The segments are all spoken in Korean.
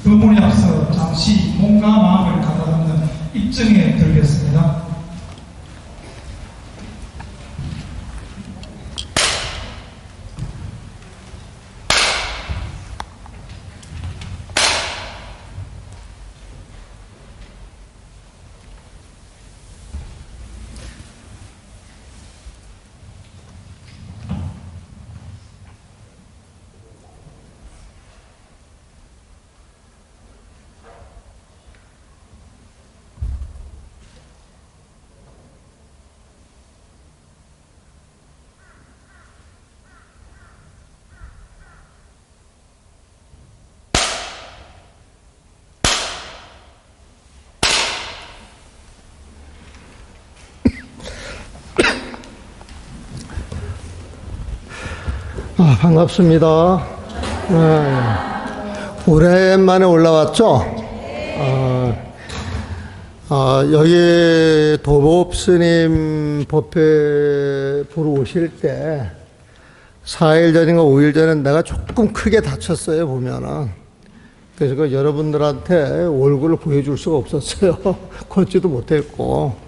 법문에 앞서 잠시 몸과 마음을 가다듬는 입증에 들겠습니다. 반갑습니다. 오랜만에 올라왔죠? 여기 도법스님 법회 보러 오실 때 4일 전인가 5일 전에 내가 조금 크게 다쳤어요, 보면은. 그래서 그 여러분들한테 얼굴을 보여줄 수가 없었어요. 걷지도 못했고.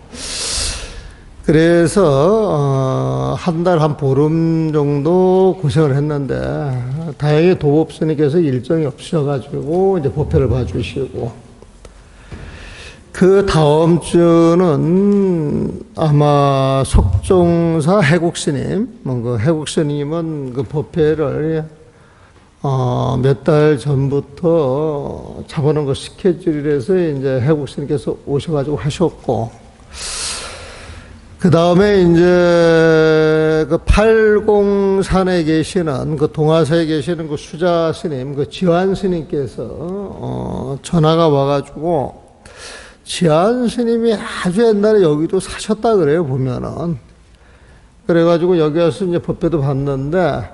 그래서 한 달 한 보름 정도 고생을 했는데 다행히 도법스님께서 일정이 없으셔가지고 이제 법회를 봐주시고, 그 다음 주는 아마 석종사 해국스님, 그 해국스님은 그 법회를 몇 달 전부터 잡아놓은 거 스케줄이라서 이제 해국스님께서 오셔가지고 하셨고, 그 다음에 이제 그 팔공산에 계시는, 그 동화사에 계시는 그 수자 스님, 그 지환 스님께서 전화가 와가지고, 지환 스님이 아주 옛날에 여기도 사셨다 그래요, 보면은. 그래가지고 여기 와서 이제 법회도 봤는데,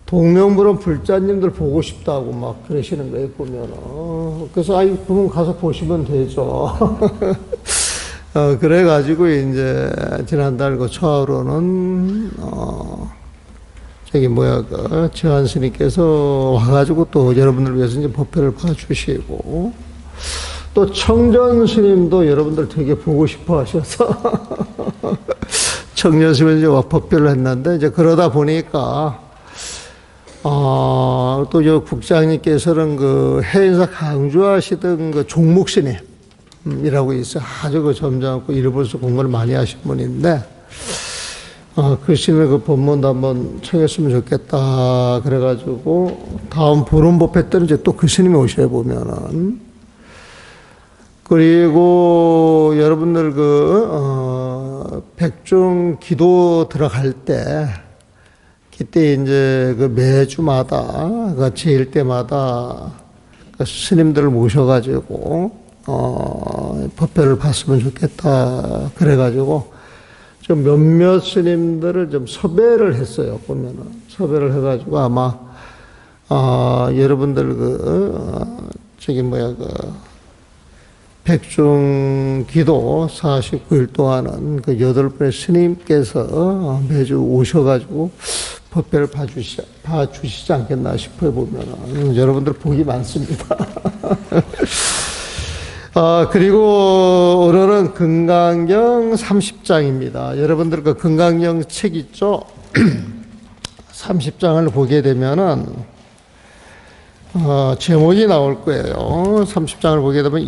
동명불원 불자님들 보고 싶다고 막 그러시는 거예요, 보면은. 그래서, 그러면 가서 보시면 되죠. 그래가지고, 이제, 지난달 그 초하루는, 지환 스님께서 와가지고 또 여러분들 위해서 이제 법회를 봐주시고, 또 청전 스님도 여러분들 되게 보고 싶어 하셔서, 청전 스님이 이제 법회를 했는데, 이제 그러다 보니까, 또 저 국장님께서는 그 해인사 강주하시던 그 종목 스님, 이라고 있어요. 아주 그 점잖고 일본에서 공부를 많이 하신 분인데, 그 스님의 그 법문도 한번 청했으면 좋겠다. 그래가지고, 다음 보름법회 때는 이제 또 그 스님이 오셔야 보면은. 그리고 여러분들 백중 기도 들어갈 때, 그때 이제 그 매주마다, 그 제일 때마다 그 스님들을 모셔가지고, 법회를 봤으면 좋겠다. 그래가지고, 좀 몇몇 스님들을 좀 섭외를 했어요, 보면은. 섭외를 해가지고 아마, 여러분들 백중 기도 49일 동안은 그 8분의 스님께서 매주 오셔가지고 법회를 봐주시지 않겠나 싶어요, 보면은. 여러분들 복이 많습니다. 그리고 오늘은 금강경 30장입니다. 여러분들 그 금강경 책 있죠? 30장을 보게 되면은, 제목이 나올 거예요. 30장을 보게 되면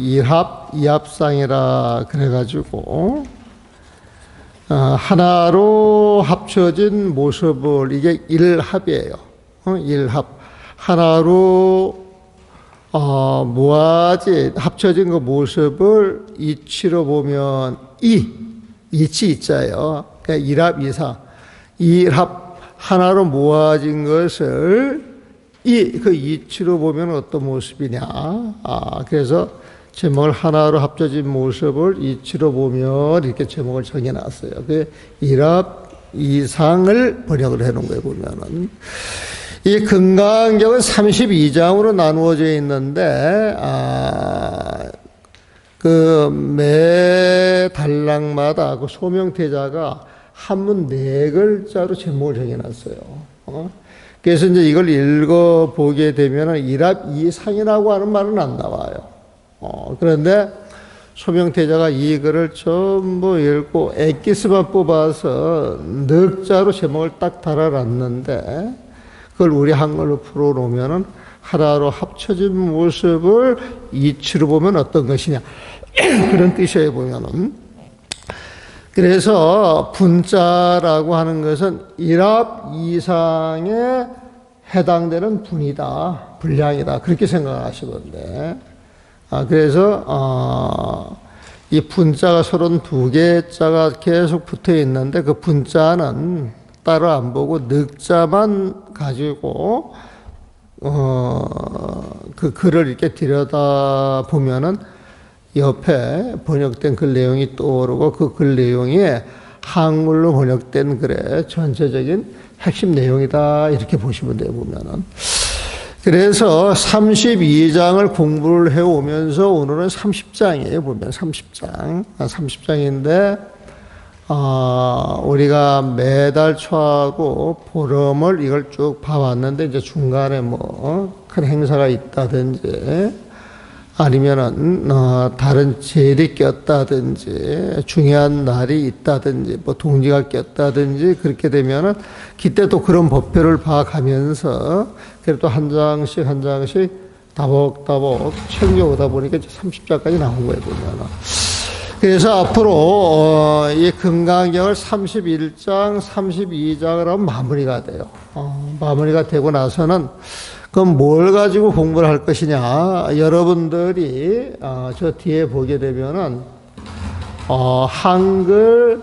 이합상이라 그래가지고, 하나로 합쳐진 모습을, 이게 일합이에요. 일합. 하나로 무아지 합쳐진 그 모습을 이치로 보면 이치 이자예요. 그러니까 일합 이사, 일합 하나로 모아진 것을 그 이치로 보면 어떤 모습이냐. 그래서 제목을 하나로 합쳐진 모습을 이치로 보면 이렇게 제목을 정해놨어요. 그 일합 이상을 번역을 해놓은 거예요, 보면은. 이 금강경은 32장으로 나누어져 있는데, 매 단락마다 그 소명태자가 한문 4글자로 제목을 정해놨어요. 그래서 이제 이걸 읽어보게 되면 일합 이상이라고 하는 말은 안 나와요. 그런데 소명태자가 이 글을 전부 읽고 엑기스만 뽑아서 넉자로 제목을 딱 달아놨는데 그걸 우리 한글로 풀어놓으면 하나로 합쳐진 모습을 이치로 보면 어떤 것이냐 그런 뜻이에요 보면은. 그래서 분자라고 하는 것은 일합 이상에 해당되는 분이다, 분량이다 그렇게 생각하시면 돼. 그래서 이 분자가 32개의 자가 계속 붙어 있는데 그 분자는 따로 안 보고 늑자만 가지고 그 글을 이렇게 들여다 보면은 옆에 번역된 글 내용이 떠오르고 그 글 내용이 한글로 번역된 글의 전체적인 핵심 내용이다 이렇게 보시면 돼요 보면은. 그래서 32장을 공부를 해오면서 오늘은 30장이에요 보면 30장 30장인데 우리가 매달 초하고 보름을 이걸 쭉 봐왔는데 이제 중간에 뭐 큰 행사가 있다든지 아니면은 다른 제일이 꼈다든지 중요한 날이 있다든지 뭐 동지가 꼈다든지 그렇게 되면은 그때 또 그런 법표를 봐가면서 그래도 한 장씩 한 장씩 다복다복 챙겨오다 보니까 이제 30장까지 나온 거예요 보면은. 그래서 앞으로 이 금강경을 31장, 32장을 하면 마무리가 돼요. 마무리가 되고 나서는 그럼 뭘 가지고 공부를 할 것이냐? 여러분들이 저 뒤에 보게 되면은 한글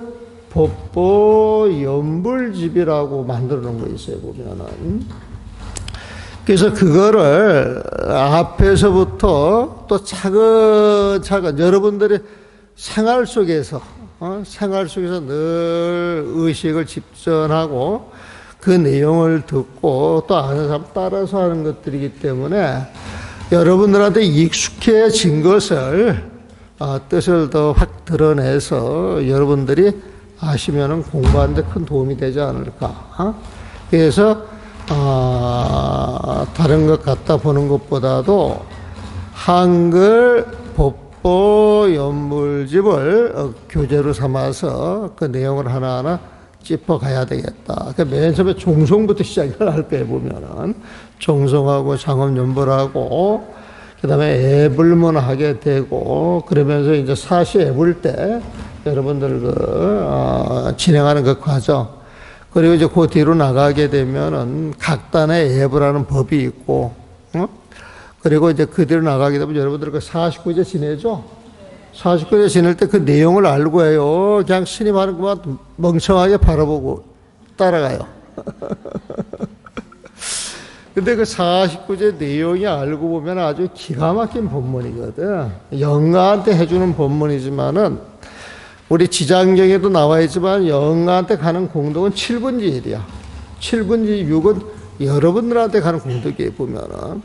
법보 연불집이라고 만들어 놓은 거 있어요 보면은. 그래서 그거를 앞에서부터 또 차근차근 여러분들이 생활 속에서 늘 의식을 집전하고 그 내용을 듣고 또 아는 사람 따라서 하는 것들이기 때문에 여러분들한테 익숙해진 것을 뜻을 더 확 드러내서 여러분들이 아시면은 공부하는데 큰 도움이 되지 않을까. 그래서 다른 것 갖다 보는 것보다도 한글 법보 연물집을 교재로 삼아서 그 내용을 하나하나 짚어가야 되겠다. 맨 처음에 종송부터 시작을 할 거예요 보면은. 종송하고 장엄연불하고 그 다음에 애불문 하게 되고 그러면서 이제 사시 애불 때 여러분들 진행하는 그 과정 그리고 이제 그 뒤로 나가게 되면은 각 단에 애불하는 법이 있고 그리고 이제 그 뒤로 나가게 되면 여러분들 그 49제 지내죠? 49제 지낼 때 그 내용을 알고 해요. 그냥 스님 하는 것만 멍청하게 바라보고 따라가요. 근데 그 49제 내용이 알고 보면 아주 기가 막힌 법문이거든. 영가한테 해주는 법문이지만은 우리 지장경에도 나와 있지만 영가한테 가는 공덕은 7분지 1이야. 7분지 6은 여러분들한테 가는 공덕이에요, 보면은.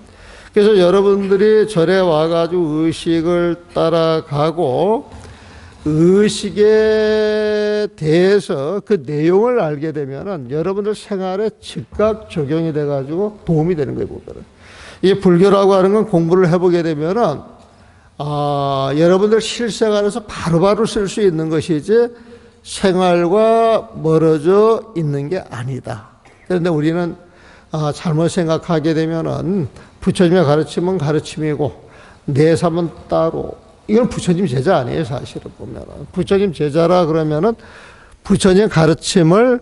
그래서 여러분들이 절에 와가지고 의식을 따라가고 의식에 대해서 그 내용을 알게 되면은 여러분들 생활에 즉각 적용이 돼가지고 도움이 되는 거예요, 보면은. 이 불교라고 하는 건 공부를 해보게 되면은 여러분들 실생활에서 바로바로 쓸 수 있는 것이지 생활과 멀어져 있는 게 아니다. 그런데 우리는 잘못 생각하게 되면은 부처님의 가르침은 가르침이고 내 삶은 따로. 이건 부처님 제자 아니에요, 사실은 보면은. 부처님 제자라 그러면은 부처님 가르침을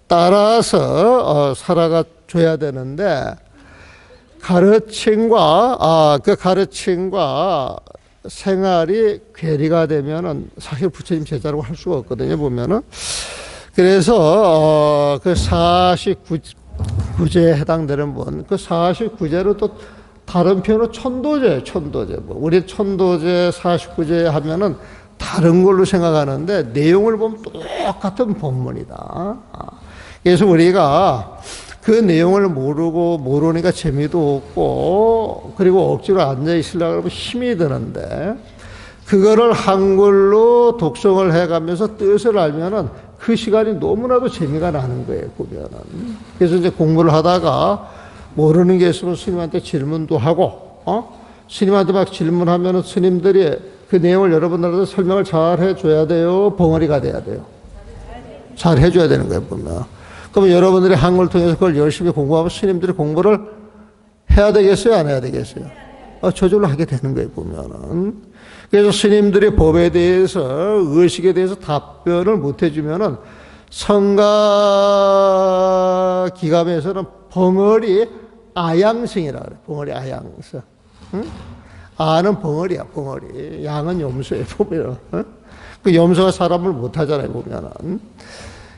따라서 살아가 줘야 되는데 가르침과 그 가르침과 생활이 괴리가 되면은 사실 부처님 제자라고 할 수가 없거든요, 보면은. 그래서 그 49제에 해당되는 분, 그 49제로 또 다른 표현으로 천도제. 뭐 우리 천도제 49제 하면은 다른 걸로 생각하는데 내용을 보면 똑같은 법문이다. 그래서 우리가 그 내용을 모르니까 재미도 없고 그리고 억지로 앉아 있으려고 하면 힘이 드는데 그거를 한글로 독송을 해가면서 뜻을 알면은 그 시간이 너무나도 재미가 나는 거예요, 보면은. 그래서 이제 공부를 하다가 모르는 게 있으면 스님한테 질문도 하고, 스님한테 막 질문하면은 스님들이 그 내용을 여러분들한테 설명을 잘 해줘야 돼요, 벙어리가 돼야 돼요. 잘 해줘야 되는 거예요, 보면. 그러면 여러분들이 한국을 통해서 그걸 열심히 공부하면 스님들이 공부를 해야 되겠어요, 안 해야 되겠어요? 저절로 하게 되는 거예요, 보면은. 그래서 스님들의 법에 대해서, 의식에 대해서 답변을 못 해주면은 성가 기감에서는 벙어리 아양성이라 그래요. 벙어리 아양성. 응? 아는 벙어리야, 벙어리. 양은 염소에 보면. 그 염소가 사람을 못 하잖아요, 보면은.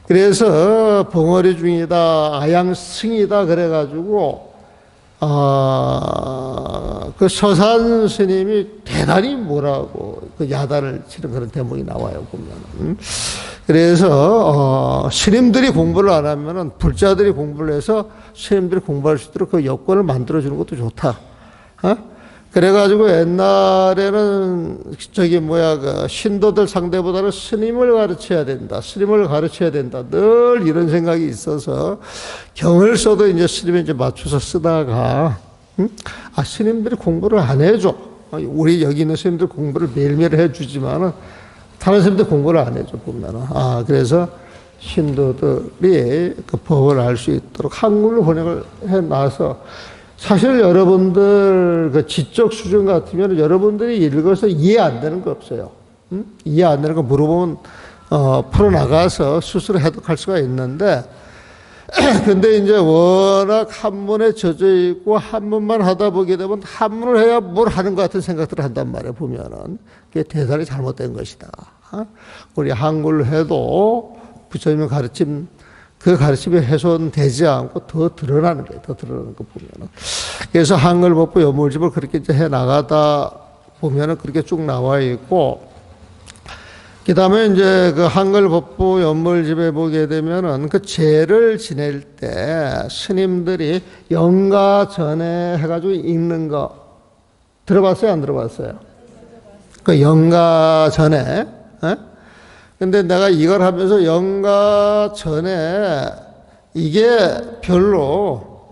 그래서 벙어리 중이다, 아양승이다, 그래가지고, 그 서산 스님이 대단히 뭐라고 그 야단을 치는 그런 대목이 나와요, 보면. 그래서, 스님들이 공부를 안 하면은 불자들이 공부를 해서 스님들이 공부할 수 있도록 그 여건을 만들어주는 것도 좋다. 그래가지고 옛날에는 그 신도들 상대보다는 스님을 가르쳐야 된다. 스님을 가르쳐야 된다. 늘 이런 생각이 있어서 경을 써도 이제 스님에 이제 맞춰서 쓰다가, 스님들이 공부를 안 해줘. 우리 여기 있는 스님들 공부를 매일매일 해주지만은 다른 스님들 공부를 안 해줘, 보면은. 그래서 신도들이 그 법을 알 수 있도록 한글로 번역을 해놔서 사실 여러분들 그 지적 수준 같으면 여러분들이 읽어서 이해 안 되는 거 없어요. 이해 안 되는 거 물어보면 풀어나가서 스스로 해독할 수가 있는데 근데 이제 워낙 한문에 젖어 있고 한문만 하다 보게 되면 한문을 해야 뭘 하는 것 같은 생각들을 한단 말이에요. 보면은 그게 대단히 잘못된 것이다. 우리 한글로 해도 부처님의 가르침 그 가르침이 훼손되지 않고 더 드러나는 거예요. 더 드러나는 거 보면은. 그래서 한글법부 연물집을 그렇게 이제 해 나가다 보면은 그렇게 쭉 나와 있고, 그 다음에 이제 그 한글법부 연물집에 보게 되면은 그 제를 지낼 때 스님들이 영가 전에 해가지고 읽는 거 들어봤어요? 안 들어봤어요? 그 영가 전에, 근데 내가 이걸 하면서 영가 전에 이게 별로,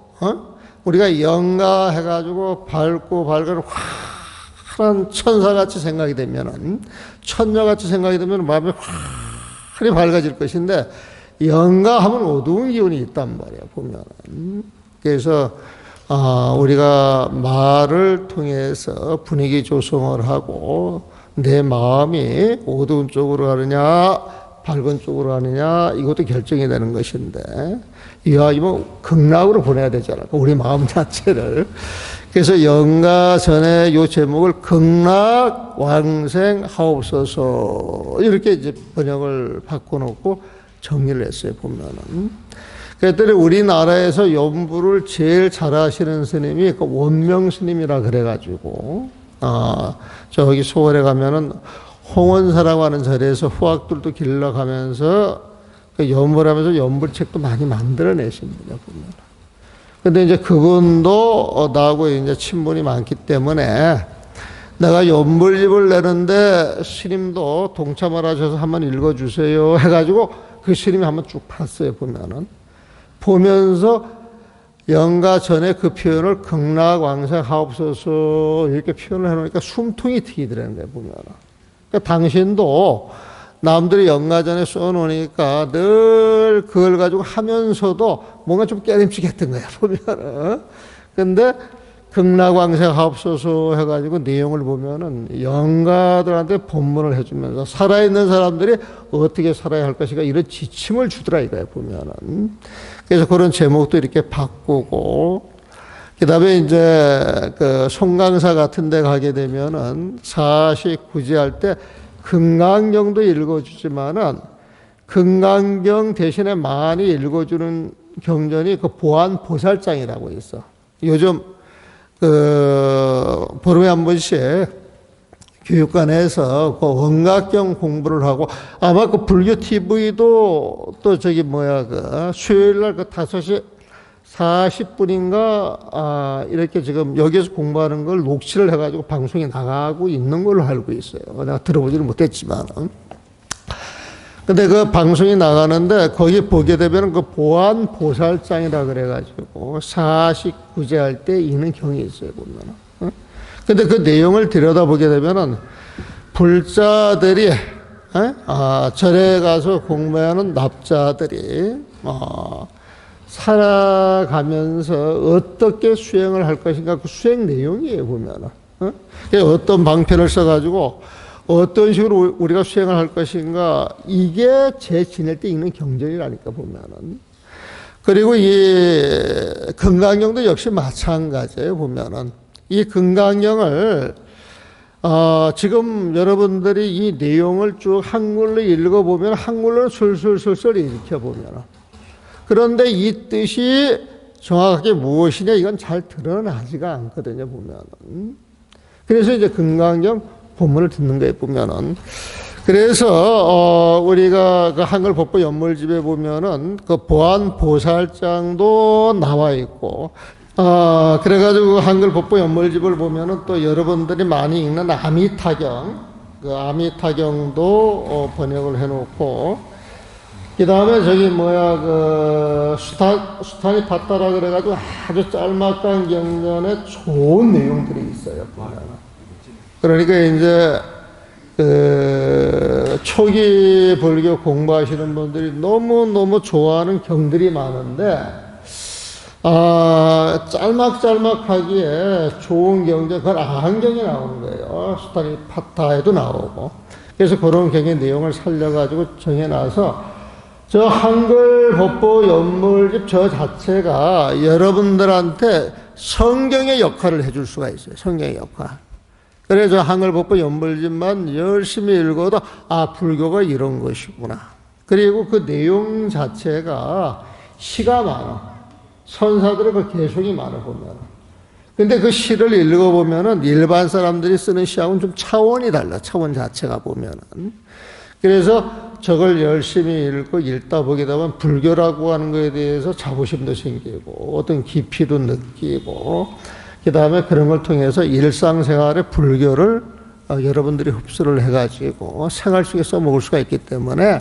우리가 영가 해가지고 밝고 환한 천사같이 생각이 되면은, 천녀같이 생각이 되면 마음이 환히 밝아질 것인데, 영가 하면 어두운 기운이 있단 말이야, 보면은. 그래서, 우리가 말을 통해서 분위기 조성을 하고, 내 마음이 어두운 쪽으로 가느냐 밝은 쪽으로 가느냐 이것도 결정이 되는 것인데 이왕이면 극락으로 보내야 되잖아, 우리 마음 자체를. 그래서 영가 전에 이 제목을 극락 왕생 하옵소서 이렇게 이제 번역을 바꿔놓고 정리를 했어요, 보면은. 그랬더니 우리나라에서 연부를 제일 잘하시는 스님이 그 원명 스님이라 그래가지고 저기 소월에 가면은 홍원사라고 하는 자리에서 후학들도 길러가면서 그 연불 하면서 연불책도 많이 만들어내신 분이야, 보면. 근데 이제 그분도 나하고 이제 친분이 많기 때문에 내가 연불집을 내는데 스님도 동참을 하셔서 한번 읽어주세요 해가지고 그 스님이 한번 쭉 봤어요, 보면은. 보면서 영가 전에 그 표현을 극락왕생 하옵소서 이렇게 표현을 해놓으니까 숨통이 트이더라는 거예요, 보면. 그러니까 당신도 남들이 영가 전에 써놓으니까 늘 그걸 가지고 하면서도 뭔가 좀 깨림칙했던 거야, 보면은. 근데 극락왕생 하옵소서 해가지고 내용을 보면은 영가들한테 본문을 해주면서 살아있는 사람들이 어떻게 살아야 할 것인가 이런 지침을 주더라 이거야, 보면은. 그래서 그런 제목도 이렇게 바꾸고, 그 다음에 이제 그 송강사 같은 데 가게 되면은 사식 구제할 때 금강경도 읽어주지만은 금강경 대신에 많이 읽어주는 경전이 그 보안보살장이라고 있어. 요즘 그 보름에 한 번씩 교육관에서 그 원각경 공부를 하고 아마 그 불교 TV도 또 저기 그 수요일 날 그 5시 40분인가 이렇게 지금 여기서 공부하는 걸 녹취를 해가지고 방송에 나가고 있는 걸로 알고 있어요. 내가 들어보지는 못했지만. 근데 그 방송이 나가는데 거기 보게 되면 그 보안 보살장이라 그래가지고 사식구제할 때 읽는 경이 있어요, 보면은. 근데 그 내용을 들여다보게 되면은 불자들이 절에 가서 공부하는 납자들이 살아가면서 어떻게 수행을 할 것인가 그 수행 내용이에요, 보면은. 어떤 방편을 써가지고 어떤 식으로 우리가 수행을 할 것인가 이게 제 지낼 때 읽는 경전이라니까, 보면은. 그리고 이 금강경도 역시 마찬가지예요, 보면은. 이 금강경을 지금 여러분들이 이 내용을 쭉 한글로 읽어보면 한글로 술술술술 읽혀보면 그런데 이 뜻이 정확하게 무엇이냐 이건 잘 드러나지가 않거든요, 보면은. 그래서 이제 금강경 본문을 듣는 거예요, 보면은. 그래서 우리가 그 한글 법보 연물집에 보면은 그 보안 보살장도 나와 있고 그래가지고 한글 법보 연물집을 보면은 또 여러분들이 많이 읽는 아미타경, 그 아미타경도 번역을 해놓고, 그 다음에 저기 그 수타니 파타라 그래가지고 아주 짤막한 경전에 좋은 내용들이 있어요, 보면은. 그러니까 이제 초기 불교 공부하시는 분들이 너무너무 좋아하는 경들이 많은데 짤막짤막하기에 좋은 경제, 그건 아한경이 나오는 거예요. 수타니 파타에도 나오고. 그래서 그런 경의 내용을 살려가지고 정해놔서 저 한글 법보 연물집 저 자체가 여러분들한테 성경의 역할을 해줄 수가 있어요. 성경의 역할. 그래서 한글 법보 연물집만 열심히 읽어도 불교가 이런 것이구나. 그리고 그 내용 자체가 시가 많아. 선사들의 그 개성이 많아, 보면. 근데 그 시를 읽어보면은 일반 사람들이 쓰는 시하고는 좀 차원이 달라, 차원 자체가 보면은. 그래서 저걸 열심히 읽고 읽다 보게 되면 불교라고 하는 것에 대해서 자부심도 생기고 어떤 깊이도 느끼고 그 다음에 그런 걸 통해서 일상생활의 불교를 여러분들이 흡수를 해가지고 생활 속에 써먹을 수가 있기 때문에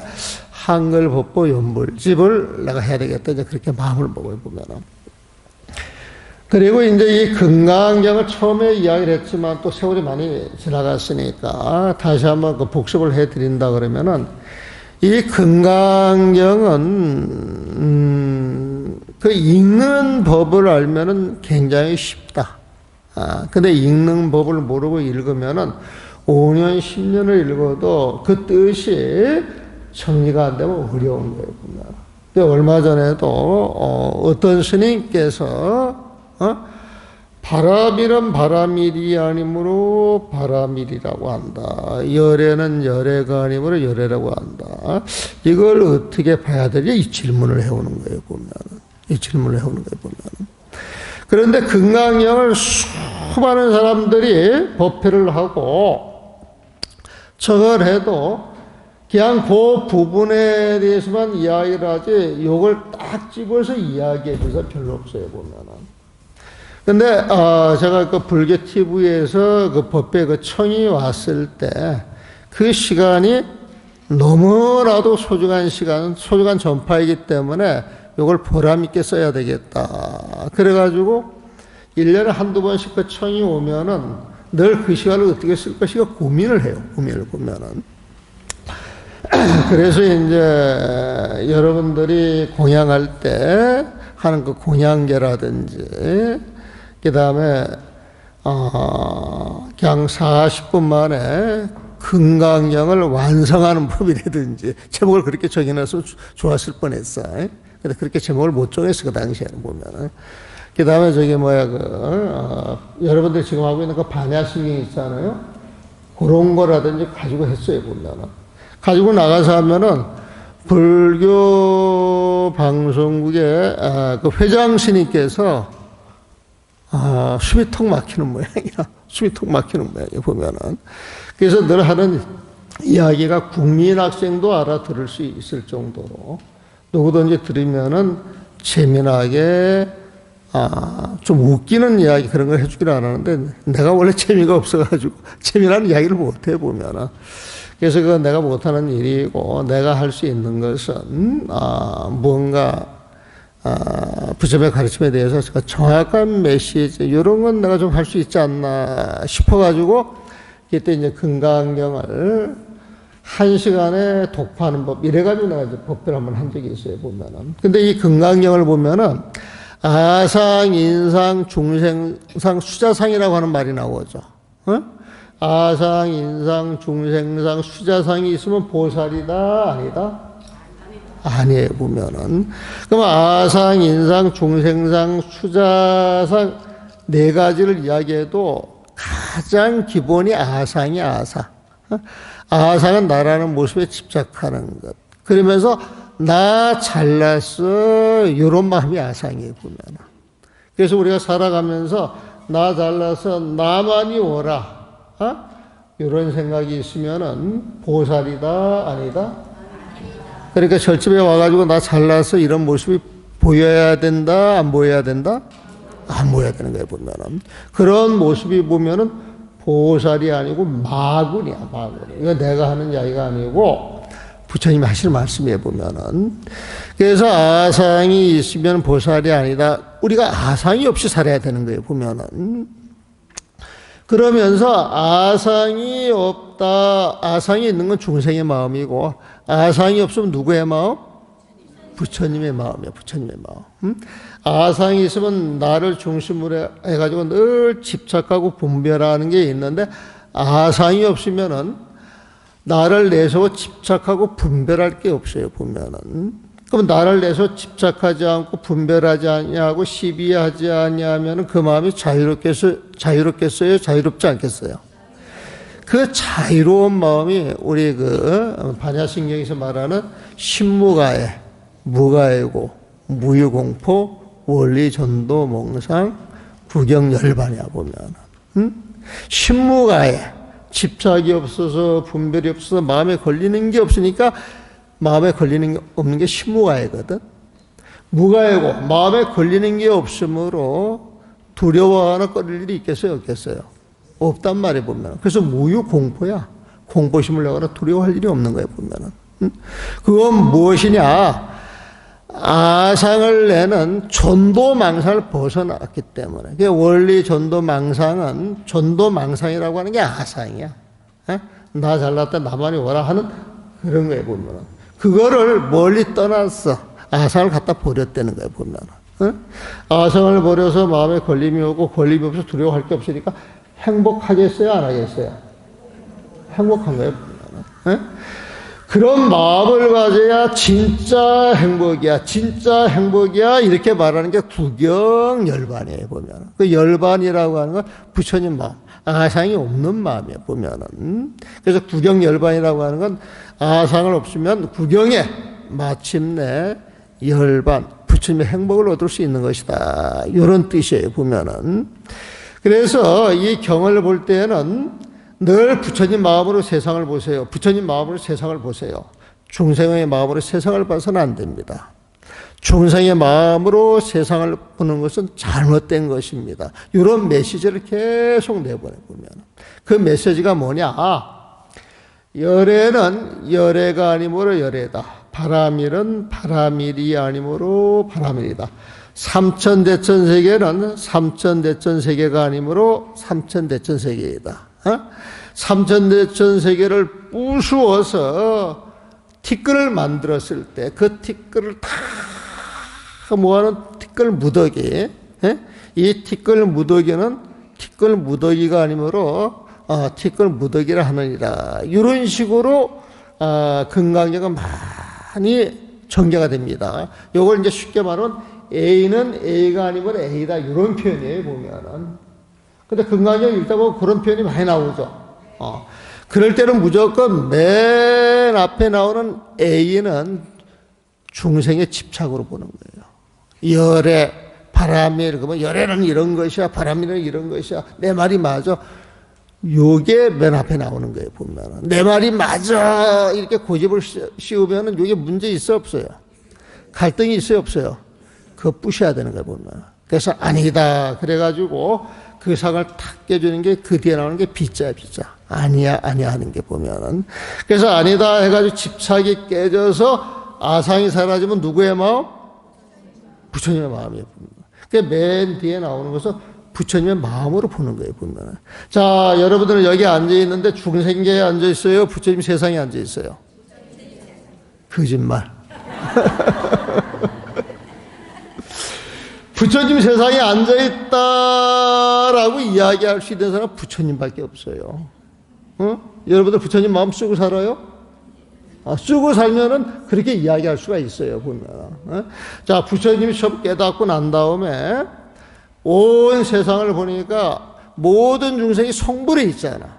한글 법보 연물집을 내가 해야 되겠다, 이제 그렇게 마음을 먹어요, 보면은. 그리고 이제 이 금강경을 처음에 이야기를 했지만 또 세월이 많이 지나갔으니까 다시 한번 그 복습을 해드린다 그러면은 이 금강경은 그 읽는 법을 알면은 굉장히 쉽다. 근데 읽는 법을 모르고 읽으면은 5년, 10년을 읽어도 그 뜻이 정리가 안 되면 어려운 거예요, 보면. 얼마 전에도 어떤 스님께서 바람이란 바람일이 아니므로 바람일이라고 한다. 열애는 열애가 아니므로 열애라고 한다. 이걸 어떻게 봐야 되냐? 이 질문을 해오는 거예요, 보면. 이 질문을 해오는 거예요, 보면. 그런데 금강경을 수많은 사람들이 법회를 하고 저걸 해도 그냥 그 부분에 대해서만 이야기를 하지 이걸 딱 집어서 이야기해 줘서 별로 없어요, 보면은. 근데 제가 그 불교 TV에서 그 법회 그 청이 왔을 때 그 시간이 너무나도 소중한 시간, 소중한 전파이기 때문에 이걸 보람있게 써야 되겠다. 그래가지고 1년에 한두 번씩 그 청이 오면은 늘 그 시간을 어떻게 쓸 것인가 고민을 해요. 고민을 보면은. 그래서 이제 여러분들이 공양할 때 하는 그 공양계라든지 그 다음에 그냥 40분 만에 금강경을 완성하는 법이라든지 제목을 그렇게 정해놔서 좋았을 뻔했어. 근데 그렇게 제목을 못 정했어, 그 당시에는 보면은. 그 다음에 여러분들이 지금 하고 있는 그 반야신경 있잖아요. 그런 거라든지 가지고 했어요, 보면은. 가지고 나가서 하면은 불교 방송국의 그 회장 스님께서 숨이 턱 막히는 모양이야. 숨이 턱 막히는 모양이야, 보면은. 그래서 늘 하는 이야기가 국민 학생도 알아들을 수 있을 정도로 누구든지 들으면은 재미나게 좀 웃기는 이야기 그런 걸 해주기를 안 하는데 내가 원래 재미가 없어가지고 재미나는 이야기를 못해, 보면은. 그래서 그건 내가 못하는 일이고 내가 할 수 있는 것은 무언가 부처님의 가르침에 대해서 정확한 메시지 이런 건 내가 좀 할 수 있지 않나 싶어가지고 그때 이제 금강경을 1시간에 독파하는 법 이래가지고 내가 이제 법회를 한번 한 적이 있어요 보면은. 근데 이 금강경을 보면은 아상, 인상, 중생상, 수자상이라고 하는 말이 나오죠. 아상, 인상, 중생상, 수자상이 있으면 보살이다, 아니다? 아니에요, 보면은. 그럼 아상, 인상, 중생상, 수자상 네 가지를 이야기해도 가장 기본이 아상이 아상. 아상은 나라는 모습에 집착하는 것. 그러면서 나 잘났어 이런 마음이 아상이에요 보면은. 그래서 우리가 살아가면서 나 잘나서 나만이 오라 이런 생각이 있으면은 보살이다 아니다? 그러니까 절집에 와가지고 나 잘나서 이런 모습이 보여야 된다 안 보여야 된다? 안 보여야 되는 거예요 보면은. 그런 모습이 보면은 보살이 아니고 마군이야 마군. 이거 내가 하는 이야기가 아니고 부처님이 하시는 말씀에 보면은. 그래서 아상이 있으면 보살이 아니다. 우리가 아상이 없이 살아야 되는 거예요 보면은. 그러면서 아상이 없다. 아상이 있는 건 중생의 마음이고 아상이 없으면 누구의 마음? 부처님의 마음이야. 부처님의 마음. 아상이 있으면 나를 중심으로 해가지고 늘 집착하고 분별하는 게 있는데 아상이 없으면은 나를 내서 집착하고 분별할 게 없어요 보면은. 그럼 나를 내서 집착하지 않고 분별하지 않냐고 시비하지 않냐면은 그 마음이 자유롭겠어요? 자유롭지 않겠어요? 그 자유로운 마음이 우리 그 반야신경에서 말하는 신무가해, 무가해고, 무유공포, 원리전도, 몽상, 구경열반이야 보면은. 신무가해. 집착이 없어서 분별이 없어서 마음에 걸리는 게 없으니까 마음에 걸리는 게 없는 게 신무가해거든. 무가해고 마음에 걸리는 게 없으므로 두려워하거나 꺼릴 일이 있겠어요 없겠어요? 없단 말이에요 보면. 그래서 무유공포야. 공포심을 내거나 두려워할 일이 없는 거예요 보면은. 그건 무엇이냐? 아상을 내는 전도망상을 벗어났기 때문에. 원리 전도망상은 전도망상이라고 하는 게 아상이야. 나 잘났다 나만이 오라 하는 그런 거에 보면 그거를 멀리 떠났어. 아상을 갖다 버렸다는 거에 보면. 아상을 버려서 마음에 걸림이 오고 걸림이 없어서 두려워할 게 없으니까 행복하겠어요 안 하겠어요? 행복한 거예요 보면. 그런 마음을 가져야 진짜 행복이야. 진짜 행복이야. 이렇게 말하는 게 구경열반이에요, 보면. 그 열반이라고 하는 건 부처님 마음. 아상이 없는 마음이에요, 보면은. 그래서 구경열반이라고 하는 건 아상을 없으면 구경에 마침내 열반, 부처님의 행복을 얻을 수 있는 것이다. 이런 뜻이에요, 보면은. 그래서 이 경을 볼 때는 늘 부처님 마음으로 세상을 보세요. 부처님 마음으로 세상을 보세요. 중생의 마음으로 세상을 봐서는 안 됩니다. 중생의 마음으로 세상을 보는 것은 잘못된 것입니다. 이런 메시지를 계속 내보내 보면 그 메시지가 뭐냐? 열애는 열애가 아니므로 열애다. 바라밀은 바라밀이 아니므로 바라밀이다. 삼천대천세계는 삼천대천세계가 아니므로 삼천대천세계이다. 삼천대천세계를 부수어서 티끌을 만들었을 때 그 티끌을 다 모아놓은 티끌 무더기, 이 티끌 무더기는 티끌 무더기가 아니므로 티끌 무더기라 하느니라. 이런 식으로 금강경은 많이 전개가 됩니다. 이걸 이제 쉽게 말하면 A는 A가 아니면 A다 이런 표현이에요 보면은. 근데 금강경 읽다 보면 그런 표현이 많이 나오죠. 그럴 때는 무조건 맨 앞에 나오는 A는 중생의 집착으로 보는 거예요. 열애, 바람일, 그러면 열애는 이런 것이야, 바람일은 이런 것이야. 내 말이 맞아. 요게 맨 앞에 나오는 거예요, 보면. 내 말이 맞아. 이렇게 고집을 씌우면 요게 문제 있어, 없어요? 갈등이 있어요, 없어요? 그거 부셔야 되는 거예요, 보면. 그래서 아니다. 그래가지고 그 상을 탁 깨주는 게 그 뒤에 나오는 게 빗자야, 빗자. 아니야 하는 게 보면은. 그래서 아니다 해가지고 집착이 깨져서 아상이 사라지면 누구의 마음? 부처님의 마음이에요. 그러니까 맨 뒤에 나오는 것은 부처님의 마음으로 보는 거예요, 보면. 자, 여러분들은 여기 앉아있는데 중생계에 앉아있어요? 부처님 세상에 앉아있어요? 거짓말. 부처님 세상에 앉아있다라고 이야기할 수 있는 사람은 부처님밖에 없어요. 여러분들 부처님 마음 쓰고 살아요? 쓰고 살면은 그렇게 이야기할 수가 있어요, 보면. 자, 부처님이 처음 깨닫고 난 다음에 온 세상을 보니까 모든 중생이 성불에 있잖아.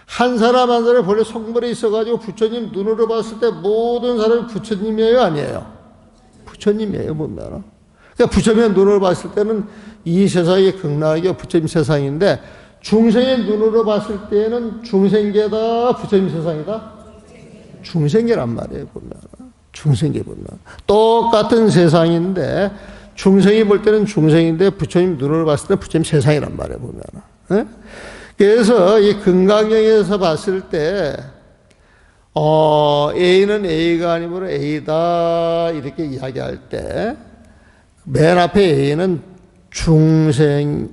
한 사람 한 사람이 본래 성불에 있어가지고 부처님 눈으로 봤을 때 모든 사람이 부처님이에요, 아니에요? 부처님이에요, 보면. 그러니까 부처님의 눈으로 봤을 때는 이 세상이 극락이요, 부처님 세상인데, 중생의 눈으로 봤을 때는 중생계다, 부처님 세상이다? 중생계란 말이에요, 보면. 중생계 보면. 똑같은 세상인데, 중생이 볼 때는 중생인데, 부처님 눈으로 봤을 때는 부처님 세상이란 말이에요, 보면. 그래서 이 금강경에서 봤을 때, A는 A가 아니므로 A다, 이렇게 이야기할 때, 맨 앞에 A는 중생의